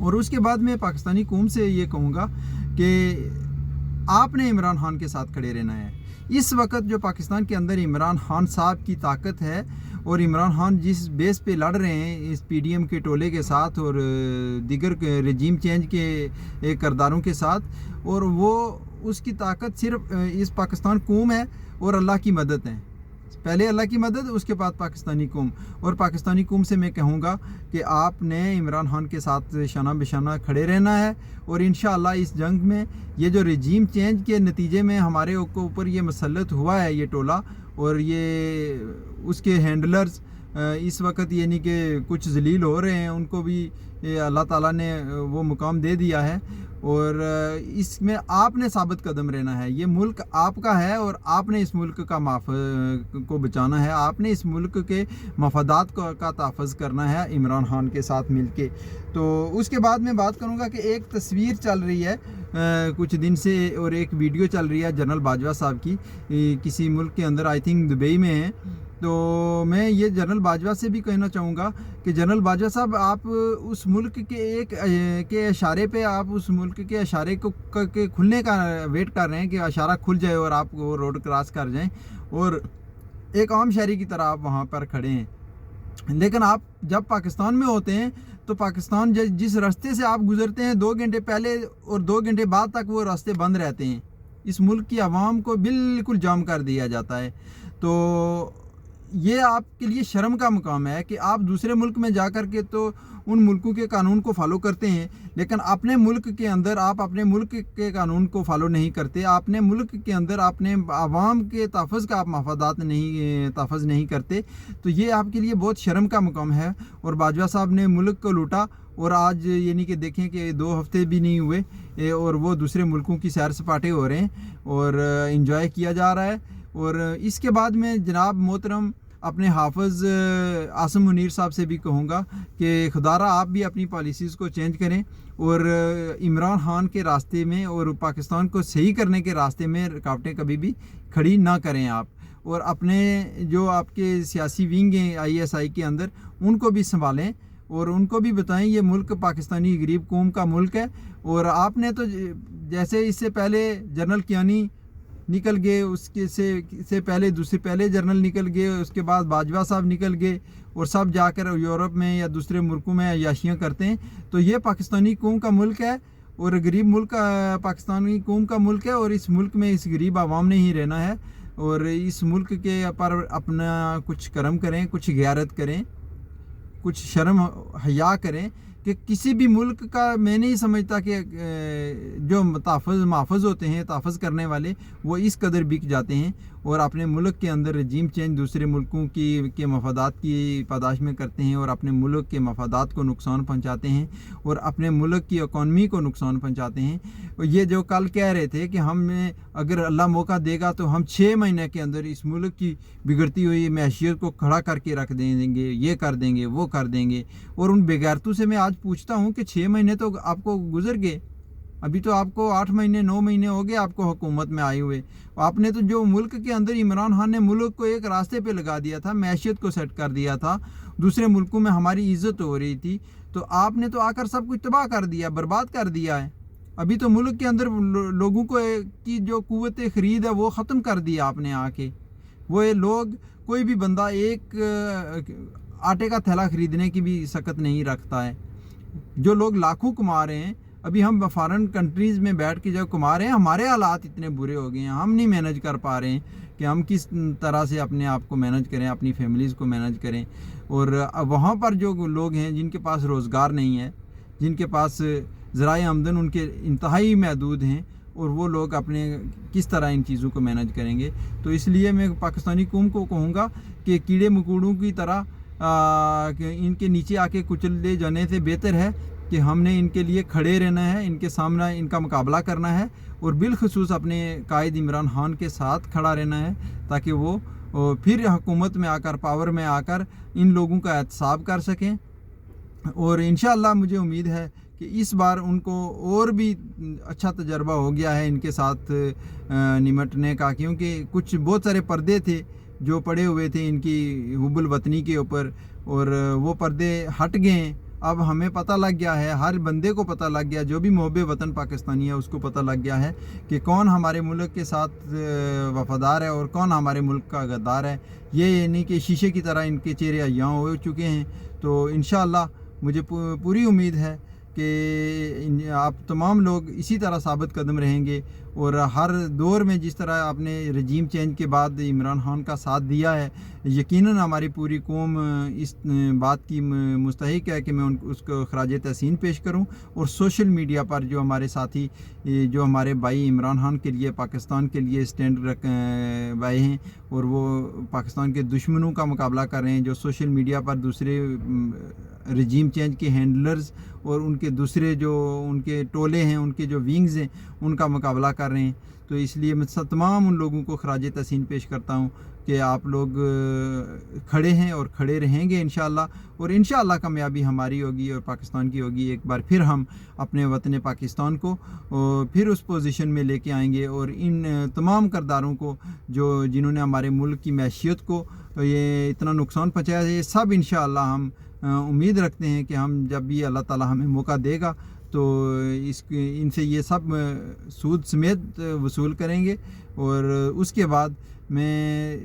اور اس کے بعد میں پاکستانی قوم سے یہ کہوں گا کہ آپ نے عمران خان کے ساتھ کھڑے رہنا ہے۔ اس وقت جو پاکستان کے اندر عمران خان صاحب کی طاقت ہے اور عمران خان جس بیس پہ لڑ رہے ہیں اس پی ڈی ایم کے ٹولے کے ساتھ اور دیگر رجیم چینج کے کرداروں کے ساتھ، اور وہ اس کی طاقت صرف اس پاکستان قوم ہے اور اللہ کی مدد ہے۔ پہلے اللہ کی مدد، اس کے بعد پاکستانی قوم۔ اور پاکستانی قوم سے میں کہوں گا کہ آپ نے عمران خان کے ساتھ شانہ بشانہ کھڑے رہنا ہے، اور انشاءاللہ اس جنگ میں یہ جو رجیم چینج کے نتیجے میں ہمارے اوپر یہ مسلط ہوا ہے یہ ٹولہ، اور یہ اس کے ہینڈلرز اس وقت یعنی کہ کچھ ذلیل ہو رہے ہیں، ان کو بھی اللہ تعالیٰ نے وہ مقام دے دیا ہے، اور اس میں آپ نے ثابت قدم رہنا ہے۔ یہ ملک آپ کا ہے اور آپ نے اس ملک کا کو بچانا ہے، آپ نے اس ملک کے مفادات کا تحفظ کرنا ہے عمران خان کے ساتھ مل کے۔ تو اس کے بعد میں بات کروں گا کہ ایک تصویر چل رہی ہے کچھ دن سے، اور ایک ویڈیو چل رہی ہے جنرل باجوہ صاحب کی کسی ملک کے اندر، آئی تھنک دبئی میں ہیں۔ تو میں یہ جنرل باجوہ سے بھی کہنا چاہوں گا کہ جنرل باجوہ صاحب، آپ اس ملک کے اشارے پہ، آپ اس ملک کے اشارے کے کھلنے کا ویٹ کر رہے ہیں کہ اشارہ کھل جائے اور آپ وہ روڈ کراس کر جائیں، اور ایک عام شہری کی طرح آپ وہاں پر کھڑے ہیں۔ لیکن آپ جب پاکستان میں ہوتے ہیں تو پاکستان جس راستے سے آپ گزرتے ہیں 2 گھنٹے پہلے اور 2 گھنٹے بعد تک وہ راستے بند رہتے ہیں، اس ملک کی عوام کو بالکل جام کر دیا جاتا ہے۔ تو یہ آپ کے لیے شرم کا مقام ہے کہ آپ دوسرے ملک میں جا کر کے تو ان ملکوں کے قانون کو فالو کرتے ہیں، لیکن اپنے ملک کے اندر آپ اپنے ملک کے قانون کو فالو نہیں کرتے، اپنے ملک کے اندر اپنے عوام کے تحفظ کا آپ مفادات تحفظ نہیں کرتے۔ تو یہ آپ کے لیے بہت شرم کا مقام ہے۔ اور باجوہ صاحب نے ملک کو لوٹا، اور آج یعنی کہ دیکھیں کہ 2 ہفتے بھی نہیں ہوئے اور وہ دوسرے ملکوں کی سیر سپاٹے ہو رہے ہیں اور انجوائے کیا جا رہا ہے۔ اور اس کے بعد میں جناب محترم اپنے حافظ عاصم منیر صاحب سے بھی کہوں گا کہ خدارہ آپ بھی اپنی پالیسیز کو چینج کریں، اور عمران خان کے راستے میں اور پاکستان کو صحیح کرنے کے راستے میں رکاوٹیں کبھی بھی کھڑی نہ کریں آپ، اور اپنے جو آپ کے سیاسی ونگ ہیں ISI کے اندر ان کو بھی سنبھالیں، اور ان کو بھی بتائیں یہ ملک پاکستانی غریب قوم کا ملک ہے۔ اور آپ نے تو جیسے اس سے پہلے جنرل کیانی نکل گئے، اس کے سے پہلے جنرل نکل گئے، اس کے بعد باجوہ صاحب نکل گئے، اور سب جا کر یورپ میں یا دوسرے ملکوں میں عیاشیاں کرتے ہیں۔ تو یہ پاکستانی قوم کا ملک ہے اور غریب ملک پاکستانی قوم کا ملک ہے، اور اس ملک میں اس غریب عوام نے ہی رہنا ہے، اور اس ملک کے پر اپنا کچھ کرم کریں، کچھ غیرت کریں، کچھ شرم حیا کریں کہ کسی بھی ملک کا میں نہیں سمجھتا کہ جو محافظ ہوتے ہیں، تحفظ کرنے والے، وہ اس قدر بک جاتے ہیں اور اپنے ملک کے اندر رجیم چینج دوسرے ملکوں کے مفادات کی پاداش میں کرتے ہیں، اور اپنے ملک کے مفادات کو نقصان پہنچاتے ہیں، اور اپنے ملک کی اکانومی کو نقصان پہنچاتے ہیں۔ اور یہ جو کل کہہ رہے تھے کہ ہمیں اگر اللہ موقع دے گا تو ہم 6 مہینے کے اندر اس ملک کی بگڑتی ہوئی معیشت کو کھڑا کر کے رکھ دیں گے، یہ کر دیں گے، وہ کر دیں گے، اور ان بےغیرتوں سے میں آج پوچھتا ہوں کہ 6 مہینے تو آپ کو گزر گئے، ابھی تو آپ کو 8 مہینے 9 مہینے ہو گئے آپ کو حکومت میں آئے ہوئے۔ آپ نے تو جو ملک کے اندر عمران خان نے ملک کو ایک راستے پہ لگا دیا تھا، معیشت کو سیٹ کر دیا تھا، دوسرے ملکوں میں ہماری عزت ہو رہی تھی، تو آپ نے تو آ کر سب کچھ تباہ کر دیا، برباد کر دیا ہے۔ ابھی تو ملک کے اندر لوگوں کو کی جو قوت خرید ہے وہ ختم کر دیا آپ نے آ کے۔ وہ لوگ، کوئی بھی بندہ ایک آٹے کا تھیلا خریدنے کی بھی سکت نہیں رکھتا ہے۔ جو لوگ لاکھوں کما رہے ہیں، ابھی ہم فارن کنٹریز میں بیٹھ کے جب کما رہے ہیں، ہمارے حالات اتنے برے ہو گئے ہیں، ہم نہیں مینج کر پا رہے ہیں کہ ہم کس طرح سے اپنے آپ کو مینج کریں، اپنی فیملیز کو مینج کریں۔ اور وہاں پر جو لوگ ہیں جن کے پاس روزگار نہیں ہے، جن کے پاس ذرائع آمدن ان کے انتہائی محدود ہیں، اور وہ لوگ اپنے کس طرح ان چیزوں کو مینج کریں گے۔ تو اس لیے میں پاکستانی قوم کو کہوں گا کہ کیڑے مکوڑوں کی طرح کہ ان کے نیچے آ کے کچل دے جانے سے بہتر ہے کہ ہم نے ان کے لیے کھڑے رہنا ہے، ان کے سامنے ان کا مقابلہ کرنا ہے، اور بالخصوص اپنے قائد عمران خان کے ساتھ کھڑا رہنا ہے، تاکہ وہ پھر حکومت میں آ کر، پاور میں آ کر ان لوگوں کا احتساب کر سکیں۔ اور انشاءاللہ مجھے امید ہے کہ اس بار ان کو اور بھی اچھا تجربہ ہو گیا ہے ان کے ساتھ نمٹنے کا، کیونکہ کچھ بہت سارے پردے تھے جو پڑے ہوئے تھے ان کی حب الوطنی کے اوپر، اور وہ پردے ہٹ گئے ہیں، اب ہمیں پتہ لگ گیا ہے، ہر بندے کو پتہ لگ گیا، جو بھی محب وطن پاکستانی ہے اس کو پتہ لگ گیا ہے کہ کون ہمارے ملک کے ساتھ وفادار ہے اور کون ہمارے ملک کا غدار ہے۔ یہ نہیں کہ شیشے کی طرح ان کے چہرے عیاں ہو چکے ہیں۔ تو انشاءاللہ مجھے پوری امید ہے کہ آپ تمام لوگ اسی طرح ثابت قدم رہیں گے، اور ہر دور میں جس طرح آپ نے رجیم چینج کے بعد عمران خان کا ساتھ دیا ہے، یقیناً ہماری پوری قوم اس بات کی مستحق ہے کہ میں اس کو خراج تحسین پیش کروں، اور سوشل میڈیا پر جو ہمارے ساتھی، جو ہمارے بھائی عمران خان کے لیے، پاکستان کے لیے سٹینڈ بھائی ہیں، اور وہ پاکستان کے دشمنوں کا مقابلہ کر رہے ہیں، جو سوشل میڈیا پر دوسرے رجیم چینج کے ہینڈلرز اور ان کے دوسرے جو ان کے ٹولے ہیں، ان کے جو ونگز ہیں، ان کا مقابلہ کر رہے ہیں۔ تو اس لیے میں تمام ان لوگوں کو خراج تحسین پیش کرتا ہوں کہ آپ لوگ کھڑے ہیں اور کھڑے رہیں گے انشاءاللہ، اور انشاءاللہ کامیابی ہماری ہوگی اور پاکستان کی ہوگی۔ ایک بار پھر ہم اپنے وطن پاکستان کو پھر اس پوزیشن میں لے کے آئیں گے، اور ان تمام کرداروں کو جنہوں نے ہمارے ملک کی معیشت کو یہ اتنا نقصان پہنچایا ہے، یہ سب انشاءاللہ ہم امید رکھتے ہیں کہ ہم جب بھی اللہ تعالیٰ ہمیں موقع دے گا تو ان سے یہ سب سود سمیت وصول کریں گے۔ اور اس کے بعد میں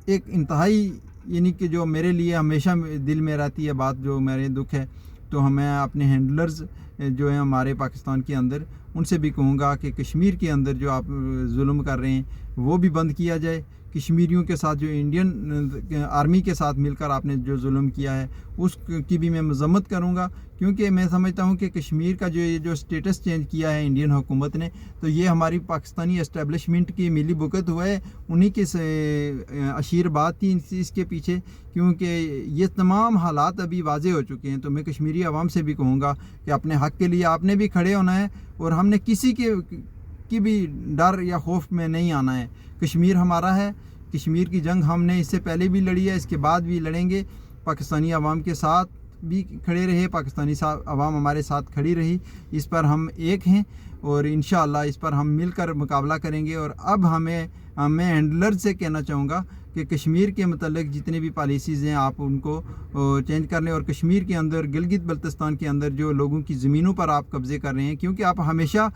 ایک انتہائی، یعنی کہ جو میرے لیے ہمیشہ دل میں رہتی ہے بات، جو میرے دکھ ہے، تو ہمیں اپنے ہینڈلرز جو ہیں ہمارے پاکستان کے اندر، ان سے بھی کہوں گا کہ کشمیر کے اندر جو آپ ظلم کر رہے ہیں وہ بھی بند کیا جائے۔ کشمیریوں کے ساتھ جو انڈین آرمی کے ساتھ مل کر آپ نے جو ظلم کیا ہے اس کی بھی میں مذمت کروں گا، کیونکہ میں سمجھتا ہوں کہ کشمیر کا جو سٹیٹس چینج کیا ہے انڈین حکومت نے، تو یہ ہماری پاکستانی اسٹیبلشمنٹ کی ملی بھگت ہوا ہے، انہی کے اشیر بات تھی اس کے پیچھے، کیونکہ یہ تمام حالات ابھی واضح ہو چکے ہیں۔ تو میں کشمیری عوام سے بھی کہوں گا کہ اپنے حق کے لیے آپ نے بھی کھڑے ہونا ہے، اور ہم نے کسی کی بھی ڈر یا خوف میں نہیں آنا ہے۔ کشمیر ہمارا ہے، کشمیر کی جنگ ہم نے اس سے پہلے بھی لڑی ہے، اس کے بعد بھی لڑیں گے۔ پاکستانی عوام کے ساتھ بھی کھڑے رہے، پاکستانی عوام ہمارے ساتھ کھڑی رہی، اس پر ہم ایک ہیں، اور انشاءاللہ اس پر ہم مل کر مقابلہ کریں گے۔ اور اب میں ہینڈلر سے کہنا چاہوں گا کہ کشمیر کے متعلق جتنے بھی پالیسیز ہیں آپ ان کو چینج کر لیں، اور کشمیر کے اندر، گلگت بلتستان کے اندر جو لوگوں کی زمینوں پر آپ قبضے کر رہے ہیں، کیونکہ آپ ہمیشہ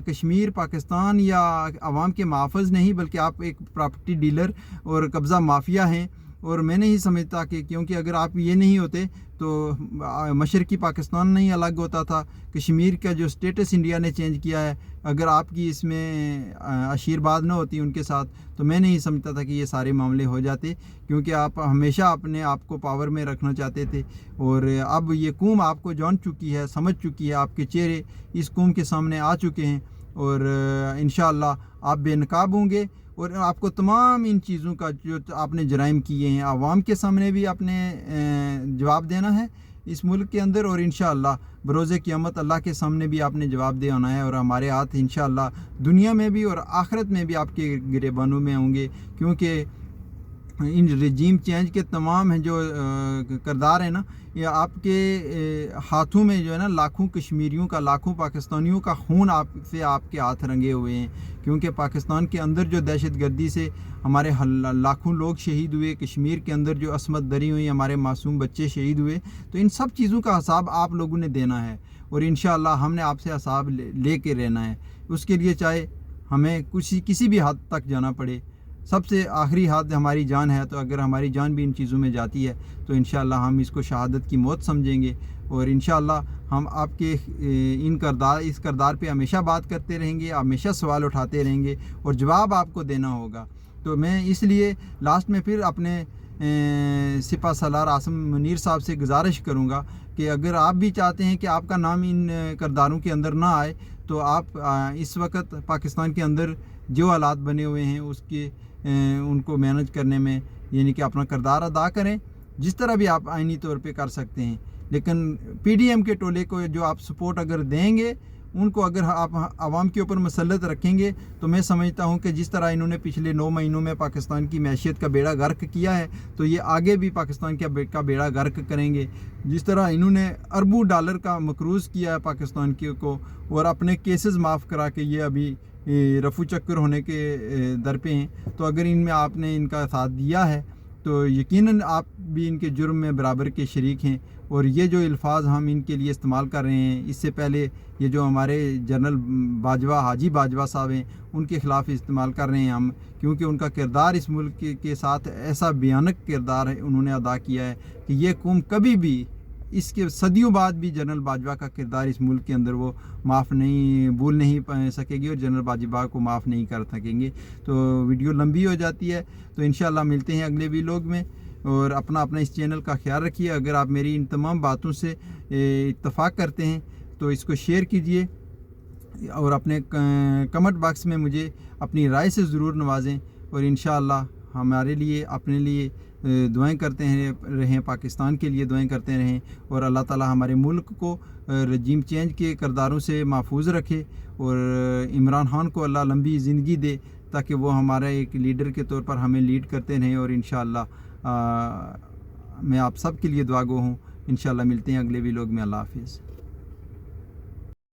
کشمیر، پاکستان یا عوام کے محافظ نہیں، بلکہ آپ ایک پراپرٹی ڈیلر اور قبضہ مافیا ہیں۔ اور میں نہیں سمجھتا کہ، کیونکہ اگر آپ یہ نہیں ہوتے تو مشرقی پاکستان نہیں الگ ہوتا تھا، کشمیر کا جو سٹیٹس انڈیا نے چینج کیا ہے، اگر آپ کی اس میں آشیرواد نہ ہوتی ان کے ساتھ، تو میں نہیں سمجھتا تھا کہ یہ سارے معاملے ہو جاتے، کیونکہ آپ ہمیشہ اپنے آپ کو پاور میں رکھنا چاہتے تھے۔ اور اب یہ قوم آپ کو جان چکی ہے، سمجھ چکی ہے، آپ کے چہرے اس قوم کے سامنے آ چکے ہیں، اور انشاءاللہ آپ بے نقاب ہوں گے، اور آپ کو تمام ان چیزوں کا جو آپ نے جرائم کیے ہیں عوام کے سامنے بھی آپ نے جواب دینا ہے اس ملک کے اندر، اور انشاءاللہ بروز قیامت اللہ کے سامنے بھی آپ نے جواب دے آنا ہے، اور ہمارے ہاتھ انشاءاللہ دنیا میں بھی اور آخرت میں بھی آپ کے گریبانوں میں ہوں گے، کیونکہ ان رجیم چینج کے تمام ہیں جو کردار ہیں نا، یہ آپ کے ہاتھوں میں جو ہے نا، لاکھوں کشمیریوں کا، لاکھوں پاکستانیوں کا خون آپ کے ہاتھ رنگے ہوئے ہیں، کیونکہ پاکستان کے اندر جو دہشت گردی سے ہمارے لاکھوں لوگ شہید ہوئے، کشمیر کے اندر جو عصمت دری ہوئی، ہمارے معصوم بچے شہید ہوئے، تو ان سب چیزوں کا حساب آپ لوگوں نے دینا ہے، اور انشاءاللہ ہم نے آپ سے حساب لے کے رہنا ہے۔ اس کے لیے چاہے ہمیں کسی بھی حد تک جانا پڑے، سب سے آخری حد ہماری جان ہے، تو اگر ہماری جان بھی ان چیزوں میں جاتی ہے تو انشاءاللہ ہم اس کو شہادت کی موت سمجھیں گے، اور انشاءاللہ ہم آپ کے اس کردار پہ ہمیشہ بات کرتے رہیں گے، ہمیشہ سوال اٹھاتے رہیں گے، اور جواب آپ کو دینا ہوگا۔ تو میں اس لیے لاسٹ میں پھر اپنے سپہ سالار عاصم منیر صاحب سے گزارش کروں گا کہ اگر آپ بھی چاہتے ہیں کہ آپ کا نام ان کرداروں کے اندر نہ آئے، تو آپ اس وقت پاکستان کے اندر جو حالات بنے ہوئے ہیں ان کو مینج کرنے میں، یعنی کہ اپنا کردار ادا کریں، جس طرح بھی آپ آئینی طور پہ کر سکتے ہیں۔ لیکن پی ڈی ایم کے ٹولے کو جو آپ سپورٹ اگر دیں گے، ان کو اگر آپ عوام کے اوپر مسلط رکھیں گے، تو میں سمجھتا ہوں کہ جس طرح انہوں نے پچھلے 9 مہینوں میں پاکستان کی معیشت کا بیڑا غرق کیا ہے، تو یہ آگے بھی پاکستان کا بیڑا غرق کریں گے۔ جس طرح انہوں نے اربوں ڈالر کا مقروض کیا ہے پاکستان کو، اور اپنے کیسز معاف کرا کے یہ ابھی رفو چکر ہونے کے در پہ ہیں، تو اگر ان میں آپ نے ان کا ساتھ دیا ہے تو یقیناً آپ بھی ان کے جرم میں برابر کے شریک ہیں، اور یہ جو الفاظ ہم ان کے لیے استعمال کر رہے ہیں، اس سے پہلے یہ جو ہمارے جنرل باجوہ حاجی باجوہ صاحب ہیں ان کے خلاف استعمال کر رہے ہیں ہم، کیونکہ ان کا کردار اس ملک کے ساتھ ایسا بھیانک کردار ہے انہوں نے ادا کیا ہے کہ یہ قوم کبھی بھی اس کے صدیوں بعد بھی جنرل باجوہ کا کردار اس ملک کے اندر وہ معاف نہیں بھول نہیں سکے گی، اور جنرل باجوہ کو معاف نہیں کر سکیں گے۔ تو ویڈیو لمبی ہو جاتی ہے، تو انشاءاللہ ملتے ہیں اگلے ویلاگ میں، اور اپنا اس چینل کا خیال رکھیے۔ اگر آپ میری ان تمام باتوں سے اتفاق کرتے ہیں تو اس کو شیئر کیجئے، اور اپنے کمنٹ باکس میں مجھے اپنی رائے سے ضرور نوازیں، اور انشاءاللہ ہمارے لیے اپنے لیے دعائیں کرتے رہیں، پاکستان کے لیے دعائیں کرتے رہیں، اور اللہ تعالی ہمارے ملک کو رجیم چینج کے کرداروں سے محفوظ رکھے، اور عمران خان کو اللہ لمبی زندگی دے تاکہ وہ ہمارا ایک لیڈر کے طور پر ہمیں لیڈ کرتے رہیں، اور انشاءاللہ میں آپ سب کے لیے دعا گو ہوں۔ انشاءاللہ ملتے ہیں اگلے ویلاگ میں۔ اللہ حافظ۔